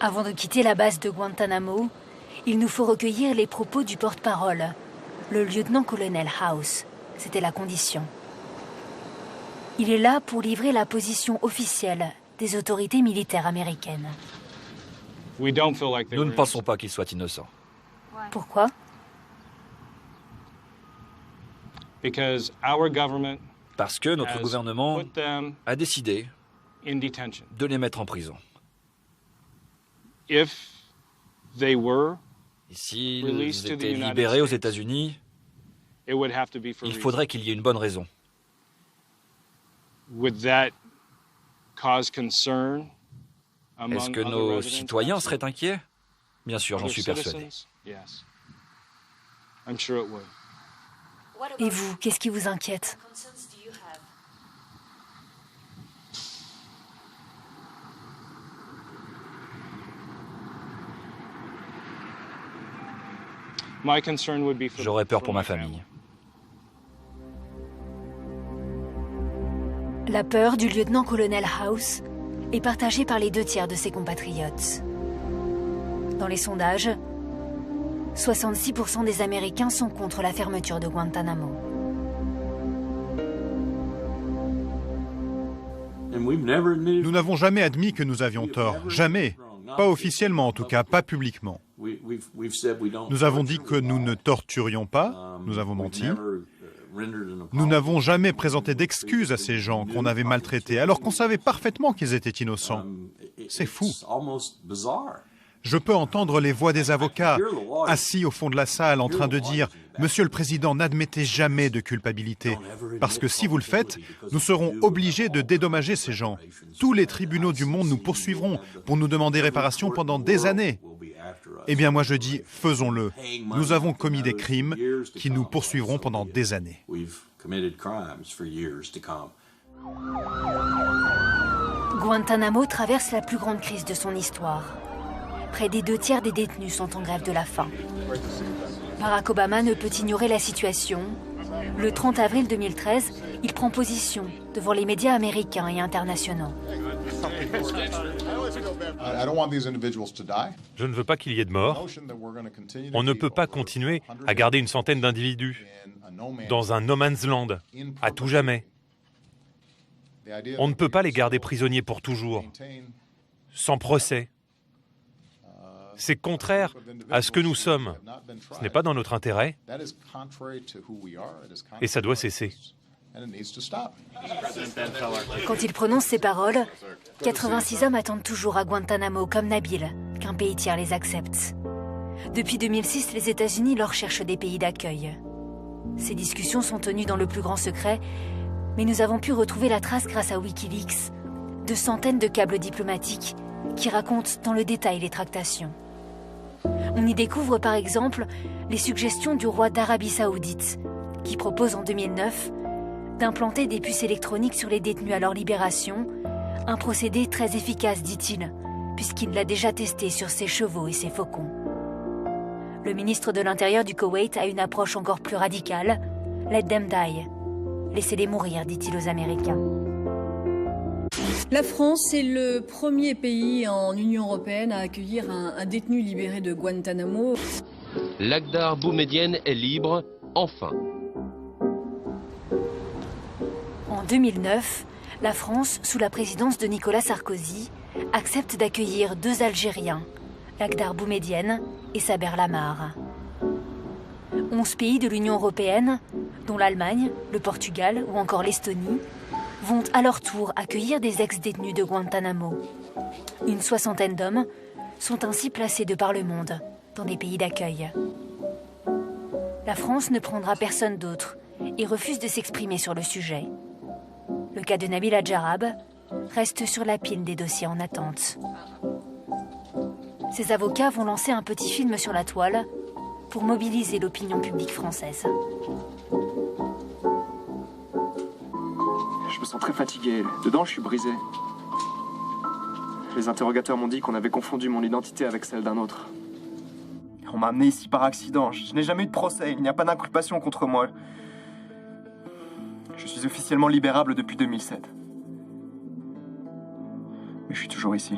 Avant de quitter la base de Guantanamo, il nous faut recueillir les propos du porte-parole, le lieutenant-colonel House. C'était la condition. Il est là pour livrer la position officielle des autorités militaires américaines. Nous ne pensons pas qu'il soit innocent. Pourquoi? Parce que notre gouvernement a décidé de les mettre en prison. Et s'ils étaient libérés aux États-Unis, il faudrait qu'il y ait une bonne raison. Est-ce que nos citoyens seraient inquiets? Bien sûr, j'en suis persuadé. Et vous, qu'est-ce qui vous inquiète? J'aurais peur pour ma famille. La peur du lieutenant-colonel House est partagée par les 2/3 de ses compatriotes. Dans les sondages, 66% des Américains sont contre la fermeture de Guantanamo. Nous n'avons jamais admis que nous avions tort. Jamais. Pas officiellement en tout cas, pas publiquement. Nous avons dit que nous ne torturions pas, nous avons menti. Nous n'avons jamais présenté d'excuses à ces gens qu'on avait maltraités, alors qu'on savait parfaitement qu'ils étaient innocents. C'est fou. Je peux entendre les voix des avocats, assis au fond de la salle, en train de dire « Monsieur le Président, n'admettez jamais de culpabilité, parce que si vous le faites, nous serons obligés de dédommager ces gens. Tous les tribunaux du monde nous poursuivront pour nous demander réparation pendant des années. » Eh bien moi je dis, faisons-le. Nous avons commis des crimes qui nous poursuivront pendant des années. Guantanamo traverse la plus grande crise de son histoire. Près des 2/3 des détenus sont en grève de la faim. Barack Obama ne peut ignorer la situation. Le 30 avril 2013, il prend position devant les médias américains et internationaux. Je ne veux pas qu'il y ait de morts. On ne peut pas continuer à garder une centaine d'individus dans un no man's land, à tout jamais. On ne peut pas les garder prisonniers pour toujours, sans procès. C'est contraire à ce que nous sommes. Ce n'est pas dans notre intérêt. Et ça doit cesser. Quand il prononce ces paroles, 86 hommes attendent toujours à Guantanamo, comme Nabil, qu'un pays tiers les accepte. Depuis 2006, les États-Unis leur cherchent des pays d'accueil. Ces discussions sont tenues dans le plus grand secret, mais nous avons pu retrouver la trace grâce à Wikileaks de centaines de câbles diplomatiques qui racontent dans le détail les tractations. On y découvre par exemple les suggestions du roi d'Arabie Saoudite, qui propose en 2009 d'implanter des puces électroniques sur les détenus à leur libération, un procédé très efficace, dit-il, puisqu'il l'a déjà testé sur ses chevaux et ses faucons. Le ministre de l'Intérieur du Koweït a une approche encore plus radicale. « Let them die ». Laissez-les mourir, dit-il aux Américains. La France est le premier pays en Union européenne à accueillir un détenu libéré de Guantanamo. Lakhdar Boumedienne est libre, enfin. En 2009, la France, sous la présidence de Nicolas Sarkozy, accepte d'accueillir 2 Algériens, Lakhdar Boumedienne et Saber Lamar. 11 pays de l'Union européenne, dont l'Allemagne, le Portugal ou encore l'Estonie, vont à leur tour accueillir des ex-détenus de Guantanamo. Une 60aine d'hommes sont ainsi placés de par le monde, dans des pays d'accueil. La France ne prendra personne d'autre et refuse de s'exprimer sur le sujet. Le cas de Nabil Adjarab reste sur la pile des dossiers en attente. Ses avocats vont lancer un petit film sur la toile pour mobiliser l'opinion publique française. Je me sens très fatigué. Dedans, je suis brisé. Les interrogateurs m'ont dit qu'on avait confondu mon identité avec celle d'un autre. On m'a amené ici par accident. Je n'ai jamais eu de procès. Il n'y a pas d'inculpation contre moi. Je suis officiellement libérable depuis 2007. Mais je suis toujours ici.